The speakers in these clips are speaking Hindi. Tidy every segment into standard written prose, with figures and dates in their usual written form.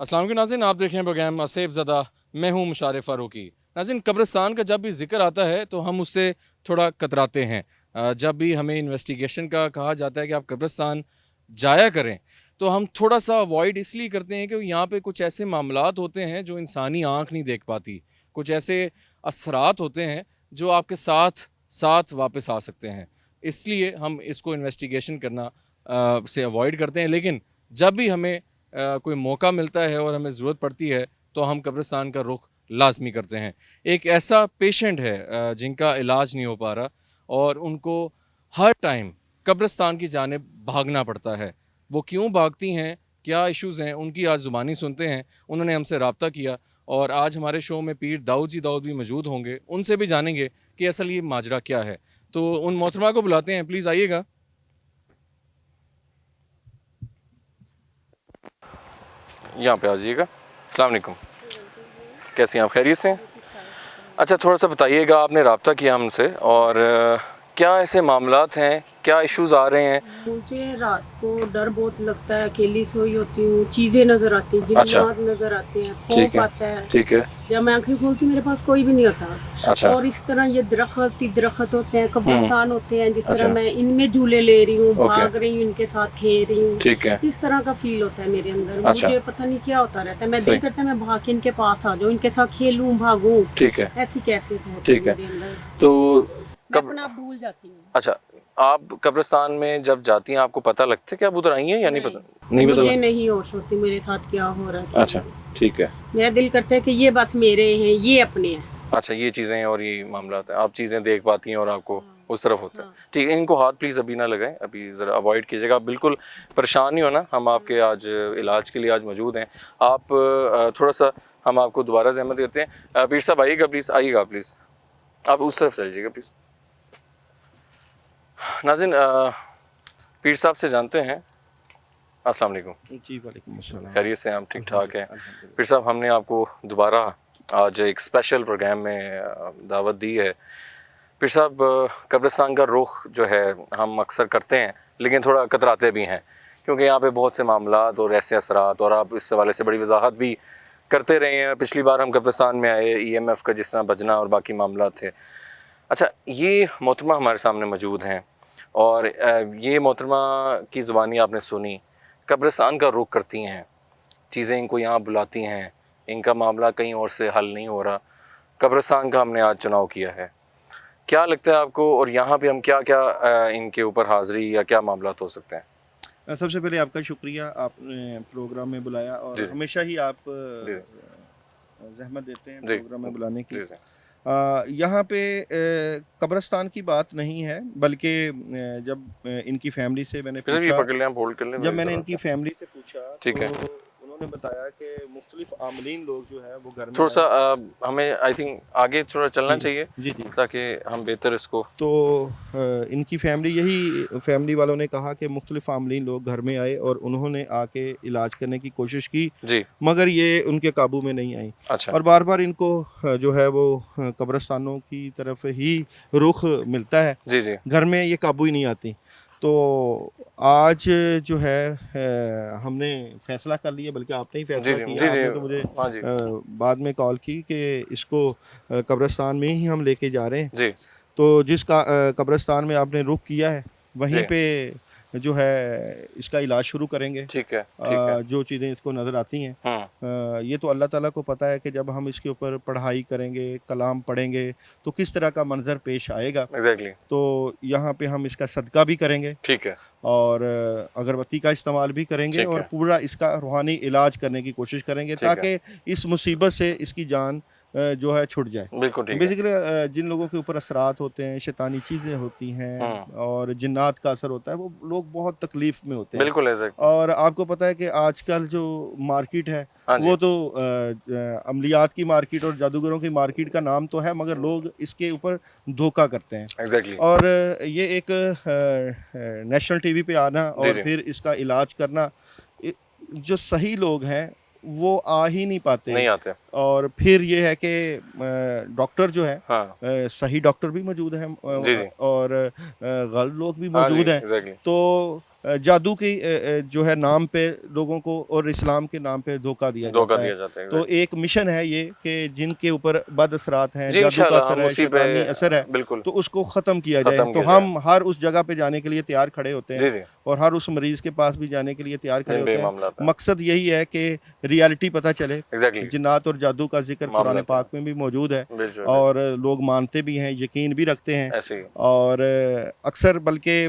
अस्सलाम वालेकुम नाज़रीन, आप देख रहे हैं प्रोग्राम आसिफ ज़दा। मैं हूं मुशारिफ फ़ारूकी। नाज़रीन, कब्रिस्तान का जब भी जिक्र आता है तो हम उससे थोड़ा कतराते हैं। जब भी हमें इन्वेस्टिगेशन का कहा जाता है कि आप कब्रिस्तान जाया करें, तो हम थोड़ा सा अवॉइड इसलिए करते हैं कि यहाँ पे कुछ ऐसे मामलात होते हैं जो इंसानी आँख नहीं देख पाती। कुछ ऐसे असरात होते हैं जो आपके साथ साथ वापस आ सकते हैं। इसलिए हम इसको इन्वेस्टिगेशन करना से अवॉइड करते हैं। लेकिन जब भी हमें कोई मौका मिलता है और हमें ज़रूरत पड़ती है तो हम कब्रिस्तान का रुख लाजमी करते हैं। एक ऐसा पेशेंट है जिनका इलाज नहीं हो पा रहा और उनको हर टाइम कब्रिस्तान की जानिब भागना पड़ता है। वो क्यों भागती हैं, क्या इश्यूज़ हैं, उनकी आज ज़ुबानी सुनते हैं। उन्होंने हमसे रब्ता किया और आज हमारे शो में पीर दाऊद जी दाऊद भी मौजूद होंगे। उनसे भी जानेंगे कि असल ये माजरा क्या है। तो उन मोहतरमा को बुलाते हैं, प्लीज़ आइएगा। यहाँ पे आ जाइएगा। अस्सलाम वालेकुम, कैसी हैं आप, खैरियत से हैं? अच्छा, थोड़ा सा बताइएगा, आपने रब्ता किया हमसे और क्या ऐसे मामलात हैं, क्या इश्यूज़ आ रहे हैं? मुझे रात को डर बहुत लगता है, अकेली सोई होती हूँ, चीजें नजर आती हैं, अच्छा, जिन्नात नजर आते हैं, ठीक खौफ है, आता है। ठीक है। जब मैं आंखें खोलती मेरे पास कोई भी नहीं होता। अच्छा। और इस तरह ये दरख्त ही दरख्त होते हैं, कब्रिस्तान होते हैं, जिस तरह अच्छा। मैं इनमें झूले ले रही हूँ, ओके। भाग रही हूँ, इनके साथ खेल रही हूँ। ठीक है। इस तरह का फील होता है मेरे अंदर। अच्छा। मुझे पता नहीं क्या होता रहता है, मैं सही। दिल करता है मैं भाग के इनके पास आ जाऊँ, इनके साथ खेलूँ, भागूँ। ठीक है, ऐसी कैफियत होती है ठीक है। मेरे अंदर। तो मैं कब, अपना आप भूल जाती हूँ। अच्छा, आप कब्रिस्तान में जब जाती हैं आपको पता लगता है कि आप उधर आई हैं या नहीं नहीं, पता? नहीं पता मुझे लग... नहीं होश होती मेरे साथ क्या हो रहा है, क्या अच्छा, नहीं। ठीक है। मेरा दिल करता है कि ये बस मेरे हैं, ये अपने हैं। अच्छा, ये चीज़ें हैं और ये मामला है, आप चीज़ें देख पाती हैं और आपको हाँ, उस तरफ होता है। हाँ, ठीक है, इनको हाथ प्लीज़ अभी ना लगाएं, अभी ज़रा अवॉइड कीजिएगा। आप बिल्कुल परेशान नहीं होना, हम आपके आज इलाज के लिए आज मौजूद हैं। आप थोड़ा सा हम आपको दोबारा ज़हमत देते हैं। पीर साहब आइएगा प्लीज़, आइएगा प्लीज़, आप उस तरफ चल जाइएगा प्लीज़। नाज़रीन, पीर साहब से जानते हैं। अस्सलाम वालेकुम। जी वालेकुम अस्सलाम। खैरियत से हैं आप, ठीक ठाक हैं? अल्हम्दुलिल्लाह। पीर साहब, हमने आपको दोबारा आज एक स्पेशल प्रोग्राम में दावत दी है। फिर साहब, कब्रिस्तान का रुख जो है हम अक्सर करते हैं लेकिन थोड़ा कतराते भी हैं क्योंकि यहाँ पे बहुत से मामलात और ऐसे असरात, और आप इस हवाले से बड़ी वजाहत भी करते रहे हैं। पिछली बार हम कब्रिस्तान में आए, ईएमएफ का जिस तरह बजना और बाकी मामला थे। अच्छा, ये मोहतरमा हमारे सामने मौजूद हैं और ये मोहतरमा की ज़ुबानी आपने सुनी, कब्रिस्तान का रुख करती हैं, चीज़ें इनको यहाँ बुलाती हैं, इनका मामला कहीं और से हल नहीं हो रहा, कब्रिस्तान का हमने आज चुनाव किया है। क्या लगता है आपको, और यहाँ पे हम क्या क्या इनके ऊपर हाज़िरी या क्या मामलात हो सकते हैं? सबसे पहले आपका शुक्रिया, आपने प्रोग्राम में बुलाया और जी, हमेशा ही आप जी, ज़हमत देते हैं जी, प्रोग्राम में बुलाने की। जी, जी। यहाँ पे कब्रिस्तान की बात नहीं है, बल्कि जब इनकी फैमिली से मैंने फिर ये पूछा, पकड़ लें, आप होल्ड कर लें जब मेरी मैंने ज़रा इनकी सा। फैमिली से पूछा ठीक तो है। उन्होंने बताया कि मुख्तलिफ आमलीन लोग जो है वो घर में थोड़ा सा आए। हमें आई थिंक आगे थोड़ा चलना जी चाहिए जी जी। ताकि हम बेहतर इसको। तो इनकी फैमिली, यही फैमिली वालों ने कहा कि मुख्तलिफ फ़ामलीन लोग घर में आए और उन्होंने आके इलाज करने की कोशिश की, जी। मगर ये उनके काबू में नहीं आई अच्छा। और बार-बार इनको जो है वो कब्रिस्तानों की तरफ ही रुख मिलता है, जी, जी, घर में ये काबू ही नहीं आती। तो आज जो है हमने फ़ैसला कर लिया, बल्कि आपने ही जी, फ़ैसला जी, किया, जी, जी, आपने तो मुझे हाँ जी, बाद में कॉल की कि इसको कब्रिस्तान में ही हम लेके जा रहे हैं। जी, तो जिस कब्रिस्तान में आपने रुख किया है, वहीं जी। पे जो है इसका इलाज शुरू करेंगे। ठीक है, ठीक है। जो चीज़ें इसको नज़र आती हैं, ये तो अल्लाह ताला को पता है कि जब हम इसके ऊपर पढ़ाई करेंगे, कलाम पढ़ेंगे, तो किस तरह का मंज़र पेश आएगा। एग्ज़ैक्टली। तो यहाँ पे हम इसका सदका भी करेंगे ठीक है, और अगरबत्ती का इस्तेमाल भी करेंगे ठीक और है, पूरा इसका रूहानी इलाज करने की कोशिश करेंगे, ठीक है। ताकि इस मुसीबत से इसकी जान जो है छुट जाए। बिल्कुल ठीक है। बेसिकली जिन लोगों के ऊपर असरात होते हैं, शैतानी चीज़ें होती हैं हुँ, और जिन्नात का असर होता है, वो लोग बहुत तकलीफ़ में होते हैं। बिल्कुल एग्ज़ैक्टली। और आपको पता है कि आजकल जो मार्केट है, हाँ जी, वो तो अमलियात की मार्केट और जादूगरों की मार्केट का नाम तो है, मगर लोग इसके ऊपर धोखा करते हैं। एग्ज़ैक्टली। और ये एक नेशनल टीवी पे आना जी, और जी। फिर इसका इलाज करना, इ जो सही लोग हैं, वो आ ही नहीं पाते। नहीं आते। और फिर ये है कि डॉक्टर जो है, हाँ। सही डॉक्टर भी मौजूद हैं जी, जी। और गलत लोग भी हाँ जी, मौजूद हैं। एग्ज़ैक्टली। तो जादू की जो है नाम पे लोगों को और इस्लाम के नाम पे धोखा दिया धोखा जाता है। दिया जाता है। तो एक मिशन है ये कि जिनके ऊपर बद असरात हैं, जी जादू का इंशाल्लाह असर हम है, उसी पे शैतानी असर है, बिल्कुल तो उसको ख़त्म किया जाए। खत्म तो किया जाए। हम हर उस जगह पे जाने के लिए तैयार खड़े होते हैं जी जी और हर उस मरीज़ के पास भी जाने के लिए तैयार खड़े जिन भी होते हैं। मामला है मकसद यही है कि रियलिटी पता चले। एग्जैक्टली जिन्नात और जादू का जिक्र मामला कुरान है पाक में भी मौजूद है बिल्कुल और लोग मानते भी हैं, यकीन भी रखते हैं। ऐसे ही और अक्सर बल्कि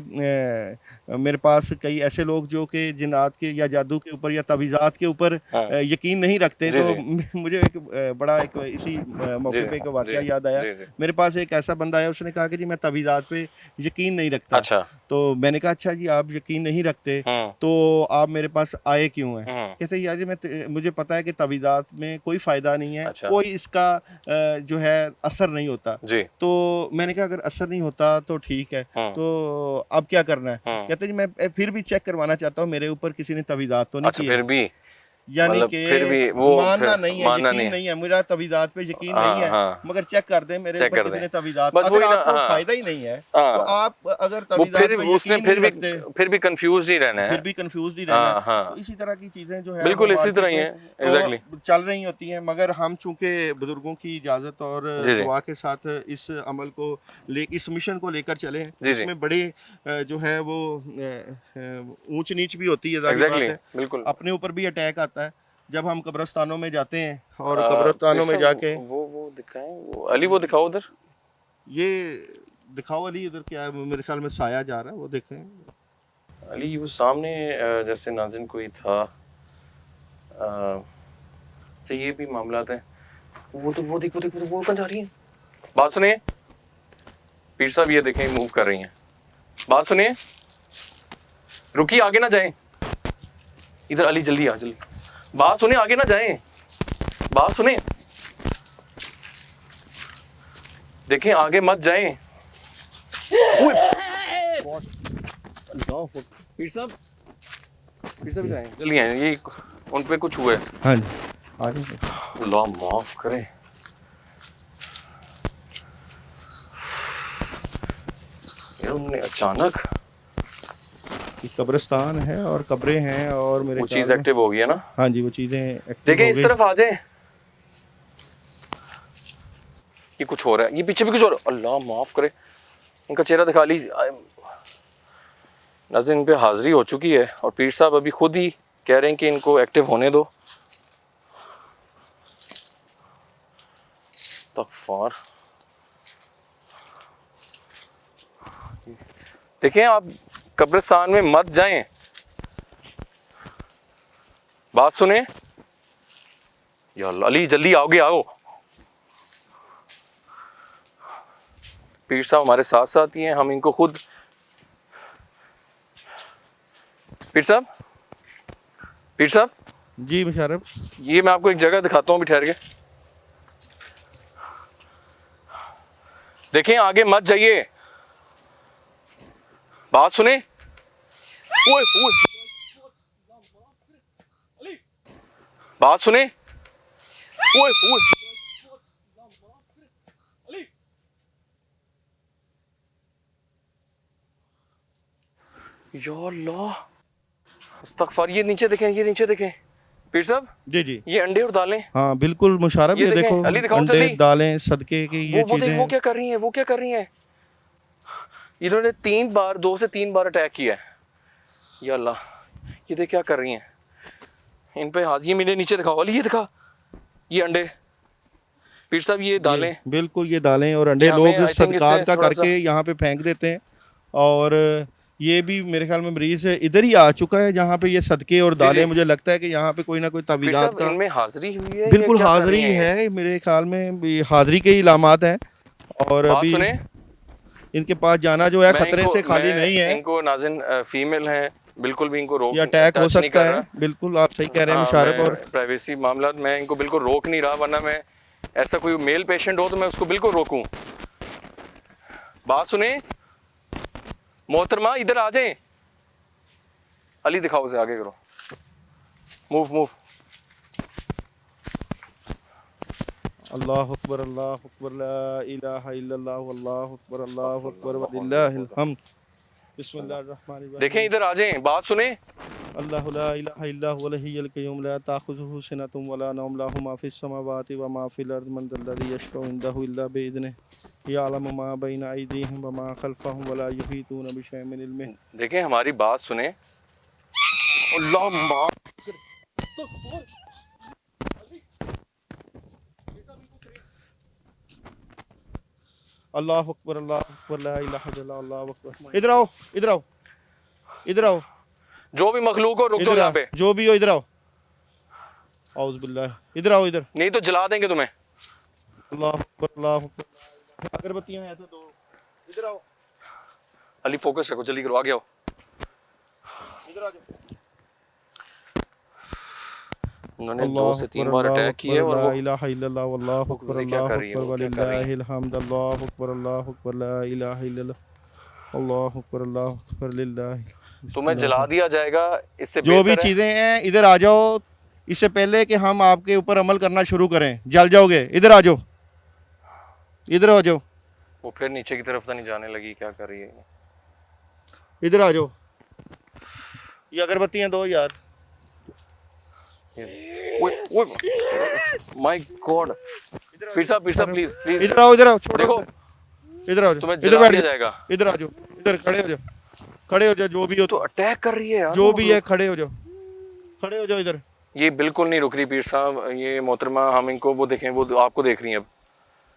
मेरे पास कई ऐसे लोग जो कि जिन्नात के या जादू के ऊपर या तवीज़ात के ऊपर हाँ यकीन नहीं रखते। जी तो जी मुझे एक बड़ा एक इसी जी मौके जी पे एक जी वाक़या याद आया। जी जी मेरे पास एक ऐसा बंदा आया, उसने कहा कि जी मैं तवीज़ात पे यकीन नहीं रखता। अच्छा तो मैंने कहा अच्छा जी आप यकीन नहीं रखते हम्म तो आप मेरे पास आए क्यों हैं? हम्म कहते यार जी मुझे पता है कि तवीज़ात में कोई फ़ायदा नहीं है, अच्छा कोई इसका जो है असर नहीं होता। जी तो मैंने कहा अगर असर नहीं होता तो ठीक है, हम्म तो अब क्या करना है? हम्म कहते जी मैं फिर भी चेक करवाना चाहता हूँ मेरे ऊपर किसी ने तवीज़ात तो नहीं अच्छा किए। फिर भी यानी मतलब कि फिर भी वो फिर मानना नहीं है, मानना नहीं यकीन है नहीं है, मेरा तवीज़ात पे यकीन नहीं हाँ है, हाँ मगर चेक कर दें मेरे चेक ऊपर कर किसी दें ने तवीज़ात। बस अगर वही ना आपको हाँ फ़ायदा ही नहीं है, तो हाँ आप अगर वो तवीज़ात फिर पे उसने यकीन नहीं रखते, फिर भी कंफ्यूज ही रहना है फिर भी कन्फ्यूज़्ड ही रहना है। हाँ तो हाँ इसी तरह की चीज़ें जो है वो बिल्कुल इसी तरह मार्केट ही में है एग्जैक्टली चल रही होती हैं, मगर हम चूँकि बुज़ुर्गों की इजाज़त और जी जी दुआ के साथ इस अमल को इस मिशन को लेकर चले हैं, जी जी इसमें बड़े जो है वो ऊँच-नीच भी होती है, ज़ाहिर बात एग्जैक्टली है। बिल्कुल अपने ऊपर भी अटैक आता है जब हम कब्रिस्तानों में जाते हैं और फिर कब्रिस्तानों में सब जाके वो दिखाएं वो अली वो दिखाओ उधर ये दिखाओ अली उधर क्या है, मेरे ख्याल में साया जा रहा है, वो देखें। अली वो सामने जैसे नाज़िन कोई था तो ये भी मामला है वो तो वो कहाँ जा रही है बात सुनिए पीर साहब ये देखें मूव कर रही हैं बात सुनिए रुकिए आगे ना जाएं इधर अली जल्दी आ जल्दी बात सुने आगे ना जाएं बात सुने देखें आगे मत जाएं पीर साहब जाएं जल्दी आए ये उन पे कुछ हुआ है हाँ जी आगे अल्लाह माफ करे यार उन्होंने अचानक कब्रिस्तान है और कब्रें हैं और मेरे वो चीज ख्याल में एक्टिव हो गई है ना हाँ जी वो चीज़ें एक्टिव देखें हो इस गई। तरफ आ जाए ये कुछ हो रहा है ये पीछे भी कुछ हो रहा है अल्लाह माफ करे इनका चेहरा दिखा ली नाज़रीन इन पे हाजिरी हो चुकी है और पीर साहब अभी खुद ही कह रहे हैं कि इनको एक्टिव होने दो तकफार देखें आप कब्रिस्तान में मत जाएं बात सुने या अल्लाह अली जल्दी आओगे आओ पीर साहब हमारे साथ साथ ही हैं हम इनको खुद पीर साहब जी मुशर्रफ ये मैं आपको एक जगह दिखाता हूँ अभी ठहर के देखें आगे मत जाइए बात सुने ओए ओए बात सुने ओए ओए या अल्लाह अस्तगफार ये नीचे देखें पीर साहब जी जी ये अंडे और दालें हाँ बिल्कुल मुशर्रफ ये ये देखें, देखो अली दिखाओ अंडे जल्दी। दालें सदके की ये वो चीज़ें वो क्या कर रही हैं इन्होंने 2 से 3 बार अटैक किया है या अल्लाह ये देख क्या कर रही हैं इन पे हाथ ये मेरे नीचे दिखाओ अली ये दिखा ये अंडे पीर साहब ये दालें बिल्कुल ये दालें और अंडे ये हमें, लोग I think, सदकात इससे का थोड़ा करके यहाँ पे फेंक देते हैं और ये भी मेरे ख्याल में मरीज इधर ही आ चुका है जहाँ पे ये सदके और दालें जी। मुझे लगता है कि यहाँ पे कोई ना कोई पीर तवीज़ात साहब का इनमें हाजिरी हुई है बिल्कुल या क्या कर हाजिरी रही हैं? है मेरे ख्याल में ये हाजिरी के ही इलामात हैं और बात अभी सुने इनके पास जाना जो है मैं खतरे से खाली नहीं है। इनको नाज़िन फीमेल हैं बिल्कुल भी इनको रोक ये अटैक हो टच नहीं सकता कर है, रहा बिल्कुल आप सही कह रहे हैं हाँ, मुशारफ। मैं और प्राइवेसी मामला मैं इनको बिल्कुल रोक नहीं रहा वरना मैं ऐसा कोई मेल पेशेंट हो तो मैं उसको बिल्कुल रोकूं बात सुने मोहतरमा इधर आ जाएं अली दिखाओ से आगे करो मूव अल्लाह अकबर ला इलाहा इल्लल्लाह वल्लाहु अकबर व लिल्लाहिल हम्द। बिस्मिल्लाहिर्रहमानिर्रहीम। देखें इधर आ जाएं, बात सुने। अल्लाहु ला इलाहा इल्ला हुवल हय्युल क़य्यूम ला ताख़ुज़ुहु सिनतुन वला नौम लहु मा फ़िस समावाति व मा फ़िल अर्ज़ि मन ज़ल्लज़ी यशफ़अु इंदहु इल्ला बिइज़्निहि यअलमु मा बैना अयदीहिम व मा ख़ल्फ़हुम वला युहीतूना बिशैइन मिन इल्मिहि। देखें हमारी बात सुने। अल्लाह माफ। अल्लाहु अकबर ला इलाहा इल्लल्लाह अल्लाहु अकबर। इधर आओ, इधर आओ, इधर आओ, जो भी मखलूक हो रुक जाओ इधर यहाँ आओ, पे, जो भी हो इधर आओ। औज़ु बिल्लाह, इधर आओ इधर। नहीं तो जला देंगे तुम्हें। अल्लाहु अकबर, अल्लाहु अकबर। अगरबत्तियां हैं तो दो, इधर आओ, अली फोकस रखो, जल्दी करो, आगे आओ। इधर आ जाओ। उन्होंने 2 से 3 बार अटैक किए और वो ला इलाहा इल्लल्लाह वल्लाहु अकबर क्या कर रही है, अल्लाहु वो अकबर क्या कर रही है? वलिल्लाहिल हम्द अल्लाहु अकबर ला इलाहा इल्लल्लाह अल्लाहु अकबर लिल्लाहि। तुम्हें जला दिया जाएगा। इससे जो भी बेहतर है चीज़ें हैं इधर आ जाओ, इससे पहले कि हम आपके ऊपर अमल करना शुरू करें, जल जाओगे। इधर आ जाओ, इधर आ जाओ, वो फिर नीचे की तरफ तो नहीं जाने लगी, क्या कर रही है। इधर आ जाओ। ये अगरबत्तियां दो यार। My God. फिर साहब प्लीज प्लीज इधर आओ, इधर आओ, छोड़ो, देखो इधर आ जाओ, तुम्हें इधर जला बैठ दिया जाओ, जाएगा। इधर आ जाओ, इधर खड़े हो जाओ, खड़े हो जाओ, जो भी हो, तो अटैक कर रही है यार, जो वो भी है खड़े हो जाओ, खड़े हो जाओ इधर। ये बिल्कुल नहीं रुक रही पीर साहब। ये मोहतरमा हम इनको वो देखें, वो आपको देख रही हैं। अब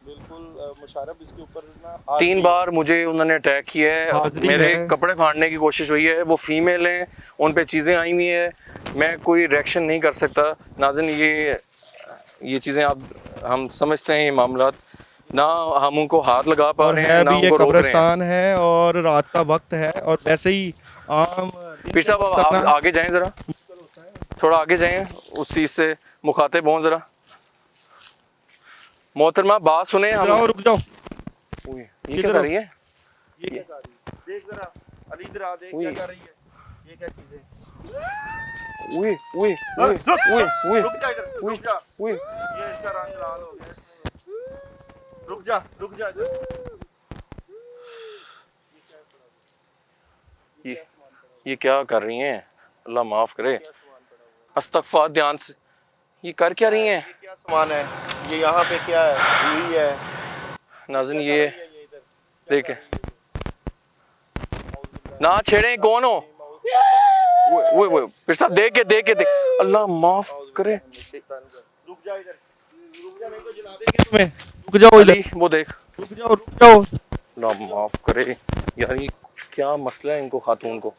बिल्कुल मुशर्रफ इसके ऊपर ना 3 बार मुझे उन्होंने अटैक किया है, हाज़िरी मेरे है। कपड़े फाड़ने की कोशिश हुई है। वो फीमेल हैं, उन पे चीज़ें आई हुई है, मैं कोई रिएक्शन नहीं कर सकता। नाज़िन ये चीज़ें आप हम समझते हैं, ये मामला ना हम उनको हाथ लगा पा और रहे है हैं ना भी ये उनको रोक रहे हैं। कब्रिस्तान है और रात का वक्त है और वैसे ही आम पीर साहब अब आप आगे जाएं, ज़रा थोड़ा आगे जाएं, उस चीज़ से मुखातिब हों ज़रा। मोहतरमा बात सुने। इधर आओ, रुक जाओ। ये क्या कर रही है? ये क्या कर रही है? देख जरा, अली इधर आ, देख क्या कर रही है। ये क्या चीज़ है? उए उए उए उए रुक जा इधर, रुक जा। उए। ये इसका रंग लाल हो गया। रुक जा, रुक जा इधर। ये क्या कर रही हैं? अल्लाह माफ़ करे। अस्तगफार, ध्यान से। ये कर क्या रही हैं? ये क्या सामान है? ये यहाँ पे क्या है? यही है। नाज़िन ये देखें, ना छेड़ें, कौन हो? वो फिर साहब देख के देख। अल्लाह माफ़ करे। रुक जा इधर, रुक जा, नहीं तो जला देंगे तुम्हें। रुक जाओ इधर, अली वो देख। रुक जाओ, रुक जाओ। अल्लाह माफ़ करे यार, ये क्या मसला है इनको, खातून को।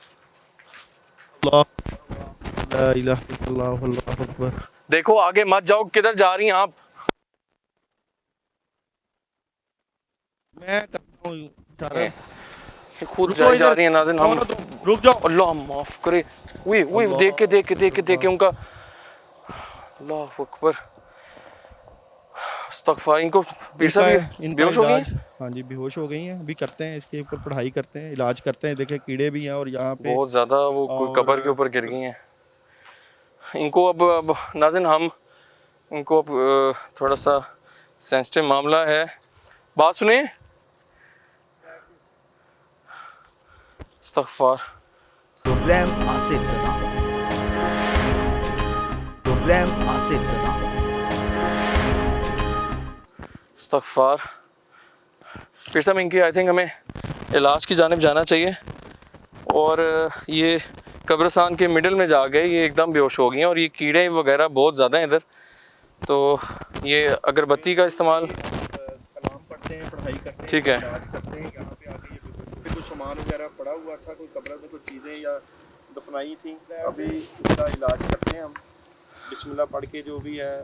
ला इलाहा इल्लल्लाह अल्लाहु अकबर। देखो आगे मत जाओ, किधर जा रही हैं आप? मैं करता हूँ इशारा। ये खुद रुको जा इधर, रही है नाज़िन। हम रुक जाओ। अल्लाह माफ़ करे। वो देख के उनका। अल्लाह अकबर। अस्तगफार। इनको पीर साहब इनका बेहोश हो गई इलाज, हैं? हाँ जी बेहोश हो गई हैं। अभी करते हैं इसके ऊपर पढ़ाई करते हैं, इलाज करते हैं। देखे कीड़े भी हैं और यहाँ पे बहुत ज़्यादा वो कोई और- कब्र के ऊपर गिर गई हैं। इनको अब नाज़िन हम इनको अब थोड़ा सा सेंसिटिव मामला है, बात सुनिए। अस्तगफार। Program Asif Zada, program Asif Zada. अस्तगफार। फिर साहब इनकी आई थिंक हमें इलाज की जानिब जाना चाहिए। और ये कब्रिस्तान के मिडिल में जा गए, ये एकदम बेहोश हो गई हैं और ये कीड़े वगैरह बहुत ज़्यादा हैं इधर। तो ये अगरबत्ती का इस्तेमाल, कलाम पढ़ते हैं, पढ़ाई करते हैं, ठीक है। इलाज करते हैं। यहाँ पे आके ये पे कुछ सामान वगैरह पड़ा हुआ था, कोई कब्र में कुछ चीज़ें या दफनाई थी। अभी इसका इलाज करते हैं हम, बिस्मिल्लाह पढ़ के जो भी है।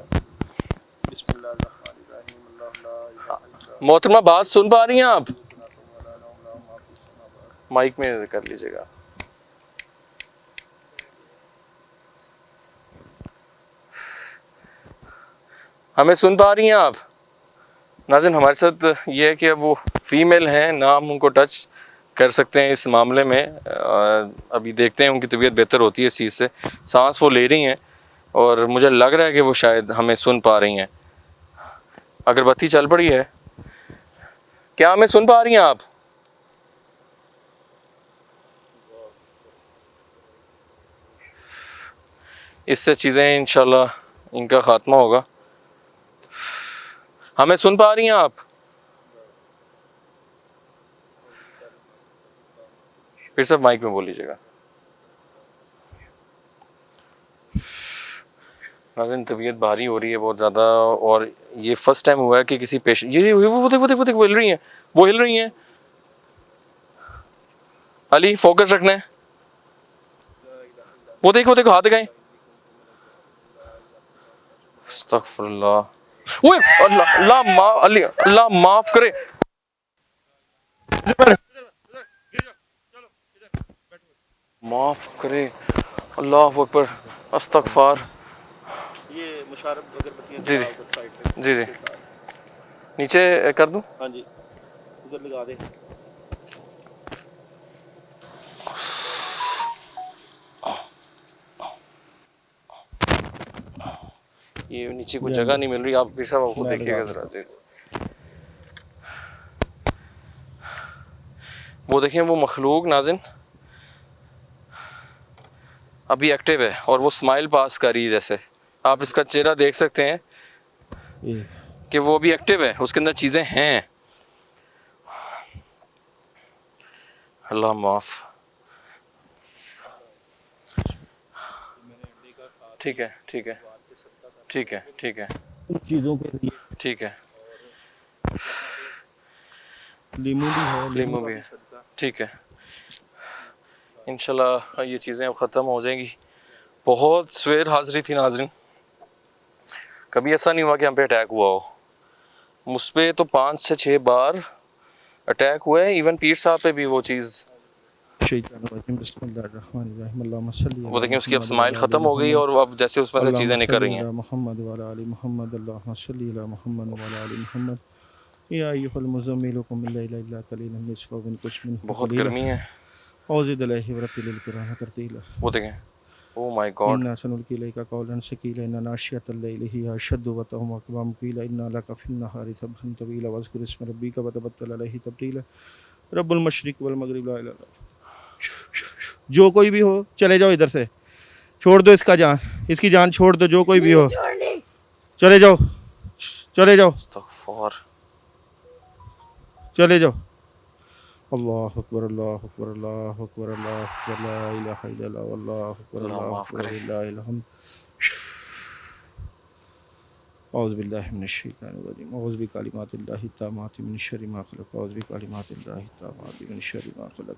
बिस्मिल्लाहिर्रहमानिर्रहीम, अल्लाह ला इलाहा इल्लल्लाह। मोहतरमा बात सुन पा रही हैं आप? माइक में कर लीजिएगा। हमें सुन पा रही हैं आप? नाज़िन हमारे साथ ये है कि अब वो फीमेल हैं, ना हम उनको टच कर सकते हैं इस मामले में। अभी देखते हैं उनकी तबीयत बेहतर होती है इस चीज़ से। सांस वो ले रही हैं और मुझे लग रहा है कि वो शायद हमें सुन पा रही हैं। अगरबत्ती चल पड़ी है, क्या हमें सुन पा रही हैं आप? इससे चीज़ें इंशाल्लाह इनका ख़ात्मा होगा। हमें सुन पा रही हैं आप? फिर सब माइक में बोल लीजिएगा। नाज़रीन तबीयत भारी हो रही है बहुत ज़्यादा, और ये फर्स्ट टाइम हुआ है कि किसी पेशेंट, ये वो हिल रही हैं, वो हिल रही हैं। अली फोकस रखना है, वो देखो हाथ दिखाएं। अस्तगफुरुल्लाह। ओए अल्लाह अल्लाह माफ करे। माफ करे, अल्लाह अकबर, अस्तगफार। ये मुशारफ अगरबत्तियां जी जला उधर साइड पे। जी जी, नीचे कर दूं? हाँ जी, उधर लगा दे। ये नीचे कोई जगह नहीं मिल रही, आप फिर साहब खुद देखिएगा जरा। वो देखें वो मखलूक नाज़रीन अभी एक्टिव है और वो स्माइल पास कर रही है, जैसे आप इसका चेहरा देख सकते हैं कि वो अभी एक्टिव है, उसके अंदर चीज़ें हैं। अल्लाह माफ। ठीक है ठीक है ठीक है ठीक है चीज़ों के लिए ठीक है, लीमू भी है, लीमू भी है, ठीक है। इंशाल्लाह ये चीज़ें अब ख़त्म हो जाएंगी। बहुत सवेर हाज़री थी नाज़रीन, कभी ऐसा नहीं हुआ कि हम पे अटैक हुआ हो। मुझ पे तो 5 से 6 बार अटैक हुआ है, इवन पीर साहब पे भी वो चीज़। वो देखें उसकी अब स्माइल ख़त्म हो गई और अब जैसे उसमें से चीज़ें निकल रही हैं। मोहम्मद वाला आली मोहम्मद अल्लाहुम्मा सल्ली अला मोहम्मद वाला आली मोहम्मद या अय्युहल मुज़म्मिल कुम बिल्लैलि इल्ला क़लीलन निस्फ़हु व इंक़ुस मिन्हु बहुत गर्मी है। औज़िद अलैहि व रत्तिलिल कुरान तरतीला। वो देखें, ओह माय गॉड। इन्ना सनुल्क़ी अलैका क़ौलन सक़ीला इन्ना नाशियतल लैलि हिया अशद्दु वतअन व अक़वाम क़ीला इन्ना लका फ़िन्नहारि सबहन तवीला वज़्कुर इस्म रब्बिका व तबत्तल अलैहि तब्तीला रब्बुल मशरिक़ वल मग़रिब ला इलाहा इल्ला हुवा। जो कोई भी हो चले जाओ इधर से, छोड़ दो इसका जान, इसकी जान छोड़ दो, जो कोई भी हो चले जाओ, चले जाओ, अस्तगफुर, चले जाओ। अल्लाहु अकबर अल्लाहु अकबर अल्लाहु अकबर अल्लाहु अकबर ला इलाहा इल्लल्लाह वल्लाहु अकबर अल्लाह अल्लाहु माफ़ अकबर करे। लिल्लाहिल हम्द। औज़ु बिल्लाहि मिनश शैतानिर रजीम औज़ु बिकलिमातिल्लाहि ताम्माति मिन शर्रि मा खलक़ औज़ु बिकलिमातिल्लाहि ताम्माति मिन शर्रि मा खलक़।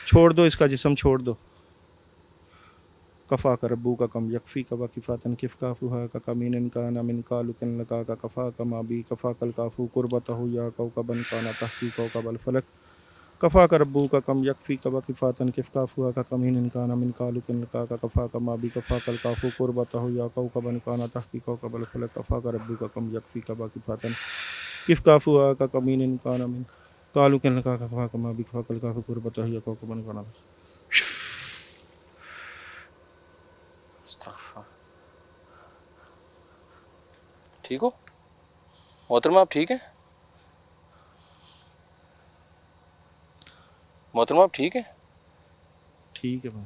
छोड़ दो इसका जिस्म, छोड़ दो। कफ़ा का रब्बू का कम यकफ़ी का वक़िफ़ातन किफ़काफ़ुहा का कमीनन काना मिन कालुकन लका का कफ़ा का माबी कफ़ा कल काफ़ू कुर्बतहु या कौकबन काना तहक़ीक़ो कबल फलक। कफ़ा का रब्बू का कम यकफ़ी का वक़िफ़ातन किफ़काफ़ुहा का कमीनन काना मिन कालुकन लका का कफ़ा का माबी कफ़ा कल काफ़ू कुर्बतहु या कौकबन काना तहक़ीक़ो कबल फलक। कफ़ा का रब्बू का कम यकफ़ी का वक़िफ़ातन किफ़काफ़ुहा का कमीनन काना मिन कालुकन लका का कफ़ा का माबी कफ़ा कल काफ़ू कुर्बतहु या कौकबन काना। ठीक हो मोहतरमा, आप ठीक हैं? मोहतरमा आप ठीक हैं? ठीक है भाई,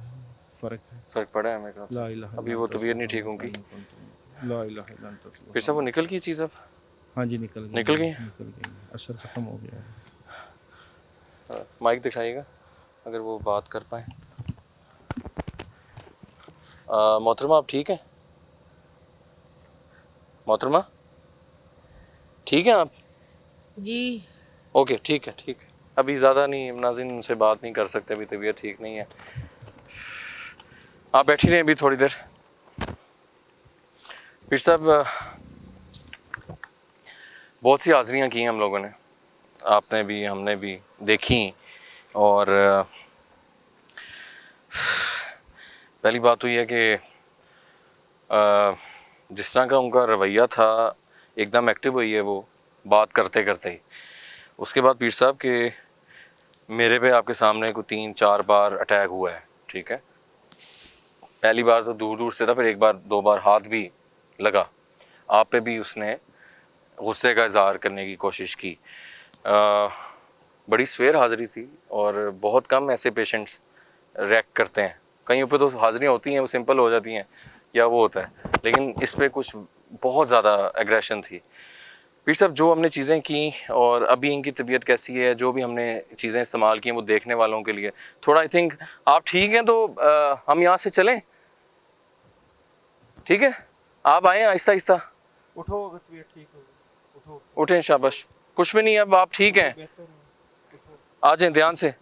फ़र्क है, फ़र्क पड़ा है मेरे ख्याल ला से। इलाहा अभी वो तबीयत नहीं ठीक होगी। ला इलाहा इल्ला अंत। फिर से वो निकल गई चीज़ अब? हाँ जी, निकल गई, निकल गई? निकल गई, असर ख़त्म हो गया है। माइक दिखाइएगा अगर वो बात कर पाए। मोहतरमा आप ठीक हैं? मोहतरमा ठीक हैं आप? जी ओके ठीक है ठीक है, अभी ज़्यादा नहीं, नाज़रीन उनसे बात नहीं कर सकते, अभी तबीयत ठीक नहीं है। आप बैठी रहें अभी थोड़ी देर। फिर साहब बहुत सी हाज़रियाँ की हम लोगों ने, आपने भी हमने भी देखी, और पहली बात तो ये है कि जिस तरह का उनका रवैया था, एकदम एक्टिव हुई है वो बात करते करते ही। उसके बाद पीर साहब के मेरे पे आपके सामने को 3-4 बार अटैक हुआ है, ठीक है। पहली बार तो दूर दूर से था, फिर एक बार 2 बार हाथ भी लगा आप पे भी, उसने गुस्से का इज़हार करने की कोशिश की। बड़ी सवेर हाज़िरी थी और बहुत कम ऐसे पेशेंट्स रिएक्ट करते हैं। कहीं पे तो हाज़िरियाँ होती हैं वो सिंपल हो जाती हैं या वो होता है, लेकिन इस पे कुछ बहुत ज़्यादा एग्रेशन थी। पीर साहब, जो हमने चीज़ें की और अभी इनकी तबीयत कैसी है, जो भी हमने चीज़ें इस्तेमाल की हैं वो देखने वालों के लिए थोड़ा, आई थिंक आप ठीक हैं तो हम यहाँ से चलें? ठीक है, आप आएँ आहिस्ता आहिस्ता, उठो अगर तबीयत ठीक हो, उठो, उठें, शाबाश। कुछ भी नहीं है, अब आप ठीक हैं, बेहतर है, आ जाएं ध्यान से।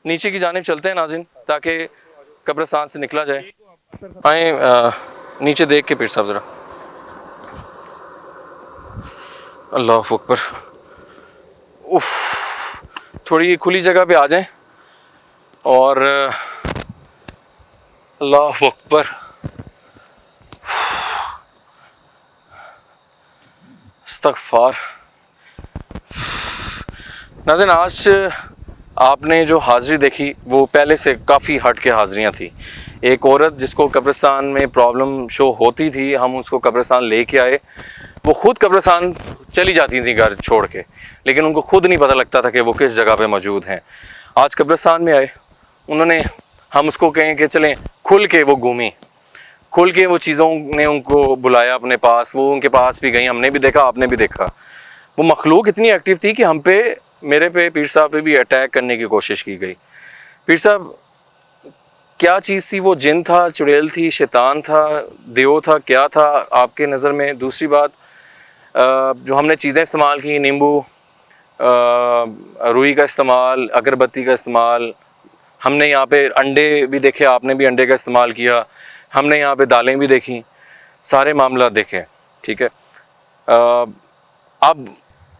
नीचे की जानिब चलते हैं नाज़रीन, ताकि कब्रिस्तान से निकला जाए। आए नीचे देख के पीर साहब ज़रा। अल्लाह अकबर। उफ, थोड़ी खुली जगह पे आ जाएं और अल्लाह अकबर। इस्तग़फ़ार। नाज़रीन, आज आपने जो हाज़िरी देखी वो पहले से काफ़ी हट के हाज़िरियाँ थी। एक औरत जिसको कब्रिस्तान में प्रॉब्लम शो होती थी, हम उसको कब्रिस्तान लेके आए। वो ख़ुद कब्रिस्तान चली जाती थी घर छोड़ के, लेकिन उनको ख़ुद नहीं पता लगता था कि वो किस जगह पे मौजूद हैं। आज कब्रिस्तान में आए, उन्होंने, हम उसको कहें कि चलें, खुल के वो घूमी, खुल के वो चीज़ों ने उनको बुलाया अपने पास, वो उनके पास भी गई, हमने भी देखा, आपने भी देखा। वो मखलूक इतनी एक्टिव थी कि हम पे, मेरे पे, पीर साहब पे भी अटैक करने की कोशिश की गई। पीर साहब, क्या चीज़ थी वो? जिन था, चुड़ैल थी, शैतान था, देव था, क्या था आपके नज़र में? दूसरी बात, जो हमने चीज़ें इस्तेमाल की, नींबू, रुई का इस्तेमाल, अगरबत्ती का इस्तेमाल, हमने यहाँ पे अंडे भी देखे, आपने भी अंडे का इस्तेमाल किया, हमने यहाँ पे दालें भी देखी, सारे मामला देखे, ठीक है। अब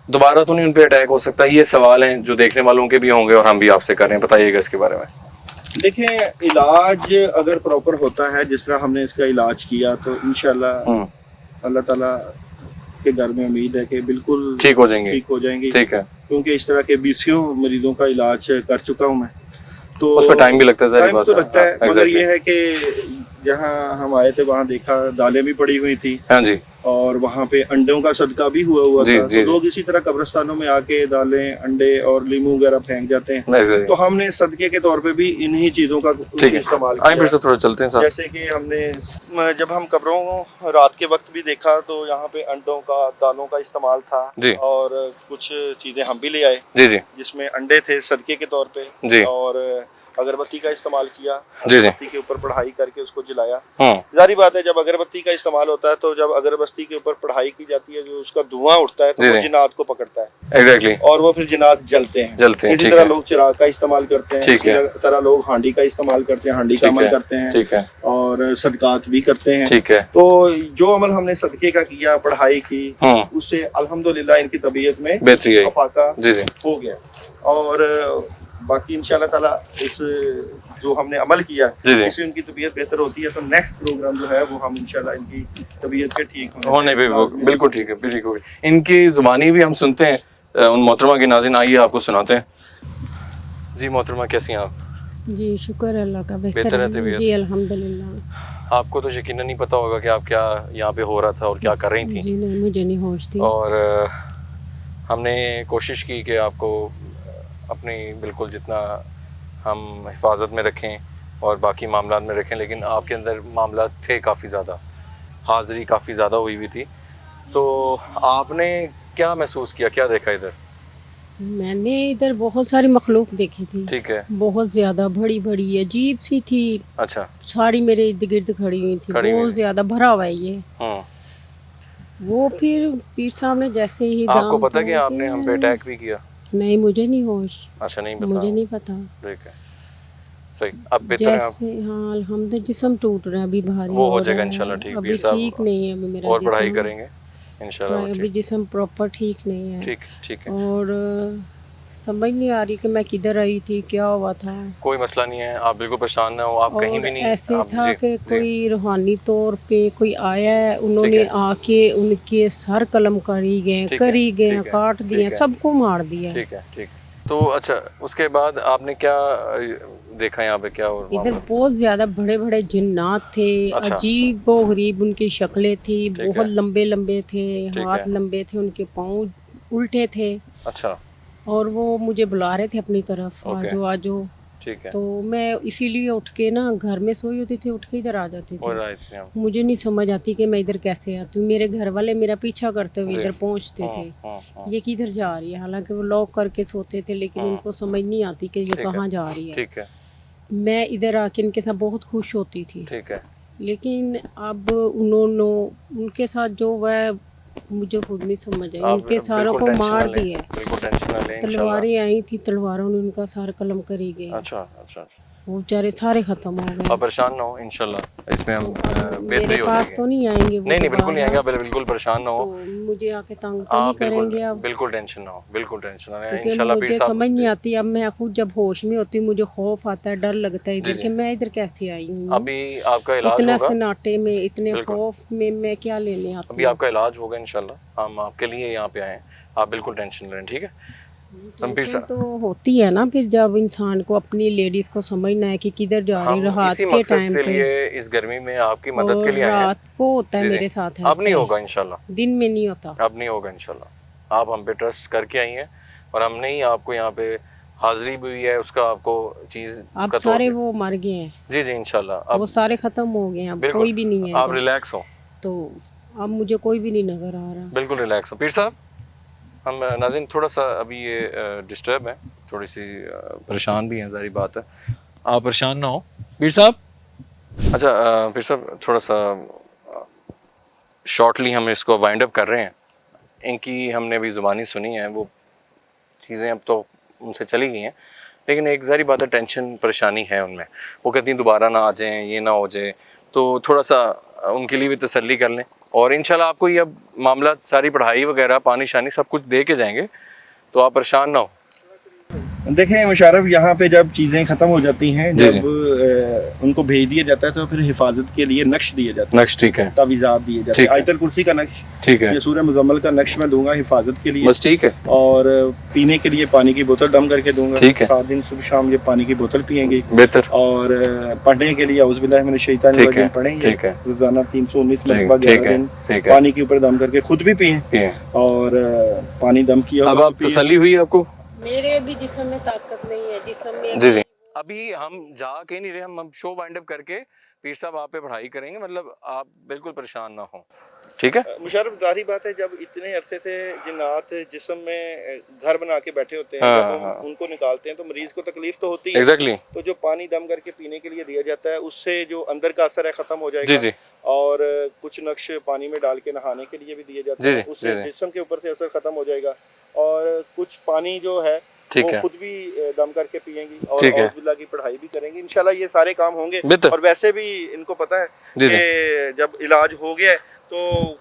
दोबारा तो नहीं उन पे अटैक हो सकता? ये सवाल हैं जो देखने वालों के भी होंगे और हम भी आपसे कर रहे हैं, बताइएगा इसके बारे में। देखिए, इलाज अगर प्रॉपर होता है, जिस तरह हमने इसका इलाज किया, तो इंशाल्लाह अल्लाह ताला के घर में उम्मीद है कि बिल्कुल ठीक हो जाएंगे, ठीक हो जाएंगे। ठीक है, क्योंकि इस तरह के 20 मरीजों का इलाज कर चुका हूँ मैं, तो उसमें टाइम भी लगता है, टाइम तो लगता है, मगर exactly. ये है कि जहाँ हम आए थे वहाँ देखा दालें भी पड़ी हुई थी, हाँ जी, और वहाँ पे अंडों का सदका भी हुआ जी, था। जी, तो लोग इसी तरह कब्रिस्तानों में आके दालें, अंडे और लीमू वगैरह फेंक जाते हैं, तो हमने सदके के तौर पे भी इन्हीं चीजों का इस्तेमाल किया। किया। थोड़ा चलते हैं साहब। जैसे कि हमने जब हम कब्रों रात के वक्त भी देखा तो यहाँ पे अंडों का, दालों का इस्तेमाल था जी, और कुछ चीजें हम भी ले आए जी जी, जिसमें अंडे थे सदके के तौर पे जी, और अगरबत्ती का इस्तेमाल किया, जी जी, अगरबत्ती के ऊपर पढ़ाई करके उसको जलाया। हाँ, जारी बात है, जब अगरबत्ती का इस्तेमाल होता है तो जब अगरबत्ती के ऊपर पढ़ाई की जाती है, जो उसका धुआं उठता है तो जी, वो जी। जिन्नात को पकड़ता है, एग्जैक्टली, और वो फिर जिन्नात जलते हैं। जलते हैं, इसी ठीक तरह है, लोग चिराग का इस्तेमाल करते हैं, ठीक इसी है, तरह लोग हांडी का इस्तेमाल करते हैं, हांडी का ठीक अमल है, करते हैं, ठीक है, और सदकात भी करते हैं। ठीक है, तो जो अमल हमने सदके का किया, पढ़ाई की, हाँ, उससे अल्हम्दुलिल्लाह इनकी तबीयत में बेहतरी आई, अफाका जी जी, हो गया। और बाकी इंशाल्लाह ताला इस जो हमने अमल किया जी जी, इससे उनकी तबीयत बेहतर होती है, तो नेक्स्ट प्रोग्राम जो है वो हम इंशाल्लाह इनकी तबीयत के ठीक होने पे बिल्कुल ठीक है, बिल्कुल। इनकी जुबानी भी हम सुनते हैं उन मोहतरमा की। नाज़रीन, आइए आपको सुनाते हैं। जी मोहतरमा, कैसी हैं आप? जी शुक्र है अल्लाह का, बेहतर बेहतर है है तबीयत? जी अल्हम्दुलिल्लाह। आपको तो यकीनन नहीं पता होगा कि आप क्या यहाँ पे हो रहा था और क्या कर रही थी। जी नहीं, मुझे नहीं होश थी। और हमने कोशिश की कि आपको अपनी बिल्कुल जितना हम हिफाजत में रखें और बाकी मामलात में रखें, लेकिन आपके अंदर मामलात थे काफ़ी ज़्यादा, हाज़िरी काफ़ी ज़्यादा हुई हुई थी। तो आपने क्या महसूस किया, क्या देखा इधर? मैंने इधर बहुत सारी मखलूक देखी थी, ठीक है, बहुत ज्यादा बड़ी बड़ी अजीब सी थी, अच्छा, सारी मेरे इर्द गिर्द खड़ी हुई थी, खड़ी हुई बहुत थी। ज्यादा भरा हुआ है ये। हाँ, वो फिर पीर साहब ने जैसे ही आपको दाम पता कि तोड़ आपने हम पे दिया। अटैक भी किया? नहीं, मुझे नहीं होश, अच्छा, नहीं पता, मुझे नहीं पता। ठीक है, सही, अब बेहतर है आप? जैसे हाँ अल्हम्दुलिल्लाह, जिस्म टूट रहा है अभी, भारी वो हो रहा जाएगा है। इंशाल्लाह ठीक। अभी पीर साहब ठीक नहीं है अभी मेरा और पढ़ाई जिस्म। करेंगे इंशाल्लाह, वो अभी ठीक, जिस्म प्रॉपर ठीक नहीं है। ठीक, ठीक है, और समझ नहीं आ रही कि मैं किधर आई थी, क्या हुआ था। कोई मसला नहीं है, आप बिल्कुल परेशान ना हो, आप कहीं और भी नहीं। ऐसे आप था जी, कि जी, कोई रूहानी तौर पे कोई आया है, उन्होंने है। आके उनके सर कलम करी गए, ठीक है, ठीक है, काट दिए, ठीक है। सबको मार दिया। ठीक है, ठीक। तो अच्छा, उसके बाद आपने क्या देखा यहाँ पे, क्या और इधर बहुत ज्यादा बड़े बड़े जिन्नात थे, अच्छा। अजीब व गरीब उनकी शक्लें थी, ठीक बहुत है। लंबे लंबे थे, ठीक हाथ है। लंबे थे, उनके पाँव उल्टे थे। अच्छा, और वो मुझे बुला रहे थे अपनी तरफ, Okay. आजो आजो। ठीक है। तो मैं इसीलिए उठ के ना घर में सोई होती थी, उठ के इधर आ जाती थी। Alright, yeah. मुझे नहीं समझ आती कि मैं इधर कैसे आती हूँ। मेरे घर वाले मेरा पीछा करते हुए जी। इधर पहुँचते थे, हाँ। ये किधर जा रही है। हालांकि वो लॉक करके सोते थे, लेकिन हाँ। उनको समझ नहीं आती कि ये ठीक है। कहाँ जा रही है। ठीक है। मैं इधर आके इनके साथ बहुत खुश होती थी, ठीक है। लेकिन अब उन्होंने उनके साथ जो वह मुझे खुद नहीं समझ आई। आप उनके सारों को बिल्कुल टेंशन मार ना लें, दिया। बिल्कुल टेंशन ना लें इंशाल्लाह। तलवारें आई थी, तलवारों ने उनका सारा कलम करी गए। अच्छा। वो बेचारे सारे खत्म हो गए। आप परेशान ना हो इंशाल्लाह, इसमें हम बेहतरी मेरे हो पास जाएगी। तो नहीं आएंगे वो नहीं बिल्कुल नहीं दोबारा। आएगा, बिल्कुल परेशान ना हो तो मुझे आके तंग तो नहीं आप, करेंगे बिल्कुल अब। बिल्कुल टेंशन ना हो, बिल्कुल टेंशन ना लें क्योंकि इंशाल्लाह। पीर मुझे समझ नहीं साहब आती। अब मैं खुद जब होश में होती हूँ, मुझे खौफ आता है, डर लगता है जी, इधर जी। कि मैं इधर कैसे आई हूँ। अभी आपका इलाज इतना होगा, सन्नाटे में, इतने बिल्कुल। खौफ में मैं क्या लेने आती अभी हूँ। आपका इलाज होगा इंशाल्लाह। हम आपके लिए यहाँ पे आए हैं, आप बिल्कुल टेंशन न लें, ठीक है। हम पीर टेंशन साहब तो होती है ना फिर, जब इंसान को अपनी लेडीज को समझना है कि किधर जा रही है हम रात इसी के मकसद टाइम से पे। लिए इस गर्मी में आपकी मदद के और लिए आए हैं। रात को होता है जी, जी। मेरे साथ है, अब नहीं होगा इंशाल्लाह, दिन में नहीं होता। अब नहीं होगा इंशाल्लाह। आप हम पे ट्रस्ट करके आई हैं और हमने ही आपको यहाँ पे हाजिरी भी हुई है, उसका आपको चीज़ अब का सारे वो मर गए हैं, जी इंशाल्लाह। वो अब सारे खत्म हो गए हैं, अब बिल्कुल कोई भी नहीं है आप इधर। रिलैक्स हो, तो अब मुझे कोई भी नहीं नजर आ रहा। बिल्कुल रिलैक्स हो। पीर साहब हम नाज़रीन थोड़ा सा अभी ये डिस्टर्ब है, थोड़ी सी परेशान भी हैं, ज़ाहिर बात है। आप परेशान ना हो पीर साहब। अच्छा पीर साहब थोड़ा सा शॉर्टली हम इसको वाइंड अप कर रहे हैं। इनकी हमने अभी ज़ुबानी सुनी है, वो चीज़ें अब तो उनसे चली गई हैं, लेकिन एक ज़ाहिर बात है टेंशन परेशानी है उनमें। वो कहती हैं दोबारा ना आ जाएं, ये ना हो जाए, तो थोड़ा सा उनके लिए भी तसल्ली कर लें। और इंशाल्लाह आपको ये अब मामला सारी पढ़ाई वगैरह पानी शानी सब कुछ दे के जाएंगे, तो आप परेशान ना हो। देखें मुशर्रफ, यहाँ पे जब चीज़ें ख़त्म हो जाती हैं, जी, जब उनको भेज दिया जाता है, तो फिर हिफाजत के लिए नक्श दिए जाते हैं, नक्श ठीक है, तावीज़ात दिए जाते ठीक हैं। है। आयतल कुर्सी का नक्श, ठीक है, ये सूरह मुज़म्मल का नक्श मैं दूंगा हिफाजत के लिए। बस ठीक है, और पीने के लिए पानी की बोतल दम करके दूंगा। ठीक है। 7 दिन सुबह शाम ये पानी की बोतल पियेंगे। बेहतर, और पढ़ने के लिए औज़ुबिल्लाहि मिनश शैतानिर ठीक है, रजीम पढ़ेंगे ठीक है, रोज़ाना 319 ठीक मरतबा ठीक 11 है, दिन ठीक है। पानी के ऊपर दम करके खुद भी पिएं। ये और पानी दम किया अब हुआ आप पिएं। तसल्ली हुई आपको? मेरे भी जिस्म में ताकत नहीं है, जिस्म में जी अभी हम जा के नहीं रहे, हम शो वाइंड अप करके पीर साहब आप पे पढ़ाई करेंगे, मतलब आप बिल्कुल परेशान ना हो, ठीक है। मुशर्रफ जाहिर बात है, जब इतने अरसे से जिन्नात जिस्म में घर बना के बैठे होते हैं, हाँ, जब हम हाँ। उनको निकालते हैं तो मरीज को तकलीफ तो होती है। एग्जैक्टली तो जो पानी दम करके पीने के लिए दिया जाता है, उससे जो अंदर का असर है ख़त्म हो जाएगा। जी और कुछ नक्श पानी में डाल के नहाने के लिए भी दिए जाते जी, हैं, जी, उससे जी। जिस्म के ऊपर से असर ख़त्म हो जाएगा। और कुछ पानी जो है ठीक वो है, खुद भी दम करके पिएंगी और ठीक है। औज़ुबिल्लाह की पढ़ाई भी करेंगी। इंशाल्लाह ये सारे काम होंगे। बेहतर। और वैसे भी इनको पता है जी, कि जब इलाज हो गया है तो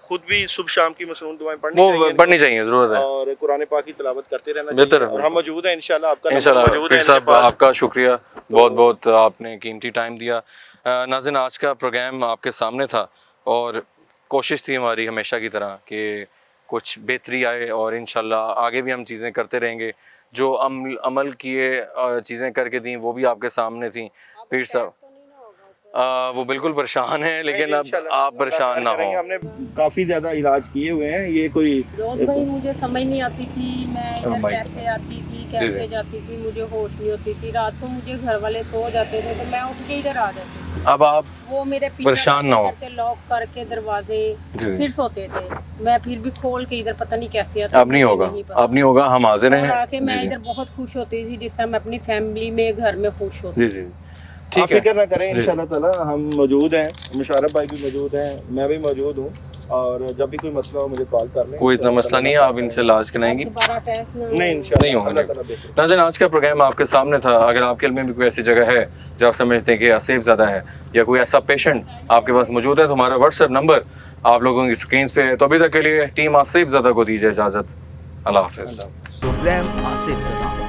खुद भी सुबह शाम की मसनून दुआएं पढ़नी वो चाहिए पढ़नी चाहिए, ज़रूरत है। और कुरान पाक की तिलावत करते रहना बेहतर चाहिए। है, और हम मौजूद हैं इंशाल्लाह, आपका नंबर इंशाल्लाह मौजूद है पीर इनके साहब पास। आपका शुक्रिया, बहुत बहुत आपने कीमती टाइम दिया। नाज़रीन आज का प्रोग्राम आपके सामने था और कोशिश थी हमारी हमेशा की तरह कि कुछ बेहतरी आए और इंशाल्लाह आगे भी हम चीज़ें करते रहेंगे। जो अमल किए चीज़ें करके दी वो भी आपके सामने थी। पीर साहब वो बिल्कुल परेशान है, लेकिन अब इंशाल्लाह आप परेशान ना हो। हमने काफ़ी ज़्यादा इलाज किए हुए हैं। ये कोई रोज भाई मुझे समझ नहीं आती थी, मैं इधर भाई। कैसे आती थी, जी, कैसे जी। जाती थी, मुझे होश नहीं होती थी। रात को मुझे घर वाले सो जाते थे तो मैं उठ के इधर आ जाती थी। अब आप वो मेरे पीछे परेशान ना हो। लॉक करके दरवाजे जी। फिर सोते थे, मैं फिर भी खोल के इधर पता नहीं कैसे आती अब नहीं होगा, अब नहीं होगा, हम हाजिर और हैं। आके मैं इधर बहुत खुश होती थी, जिससे मैं अपनी फैमिली में घर में खुश होती जी आप ठीक है, फिक्र ना करें, जी। इंशाल्लाह ताला हम मौजूद हैं। मुशर्रफ भाई भी मौजूद हैं, मैं भी मौजूद हूँ। और जब भी कोई मसला हो मुझे कॉल कर लें। कोई इतना मसला नहीं है, आप इनसे इलाज कराएंगी। दोबारा टेस्ट नहीं इंशाल्लाह नहीं होगा, अल्लाह नहीं। ताला देखे। नाज़रीन आज का प्रोग्राम आपके सामने था। अगर आपके इल्म में भी कोई ऐसी जगह है जो आप समझते हैं कि असेब ज़्यादा है या कोई ऐसा पेशेंट आपके पास मौजूद है, तो हमारा व्हाट्सएप नंबर आप लोगों की स्क्रीन पे है। तो अभी तक के लिए टीम असेब ज़्यादा को दीजिए इजाज़त। अल्लाह हाफिज़। प्रोग्राम आसिफ ज़दा।